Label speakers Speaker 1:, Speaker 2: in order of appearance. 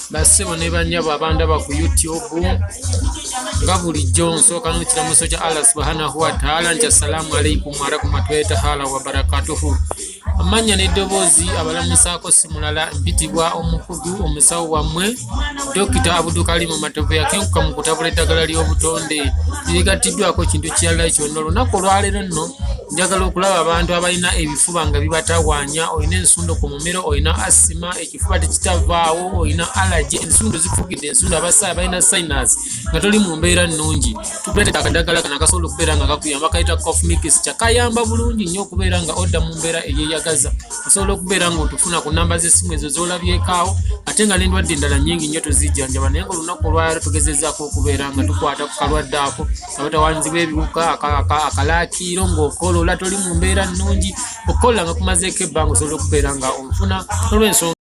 Speaker 1: Bassebo ne bannyabo abandaba ku YouTube nga bulijjo nsooka n'ekiramuso kya Allah subhanahu wa ta'ala nti assalamu alaikum wa rahmatullahi ta'ala wa barakatuhu. Amanya n'eddoboozi abalamusaako si mulala mpitibwa omukugu omusawo wammwe Dr. Abdulkarim Matovu yakenkuka mu kutabula eddagala ly'obutonde ligattiddwako kintu kirala kyonna. Olunaku olwaleero nno njagala okulaba abantu abalina ebifuba nga bibatawaanya, olina ensundo ku mumiro, olina asima, ekifuba tekitavaawo, olina allergy, ensundo zifugidde, ensundo abasaaya balina sinus nga toli mu mbeera nnungi. Tukuleetera akadagala kano akasobola okubeera nga kakuyamba, kayita cough mixture. Kayamba bulungi nnyo okubeera nga odda mu mbeera eyeeyagaza. Osobola okubeera nga otufuna ku namba z'essimu ezo z'olabyekaawo, ate nga n'endwadde endala nnyingi nnyo tozijjanjaba, naye ng'olunaku olwaleero tugezezzaako okubeera nga tukwata ku kalwadde ako abatawaanzi b'ebiwuka, akalaakiiro, ng'okola ola toli mu mbeera nnungi, okola nga kumazeeko ebbanga osobola okubeera nga onfuna olw'ensonga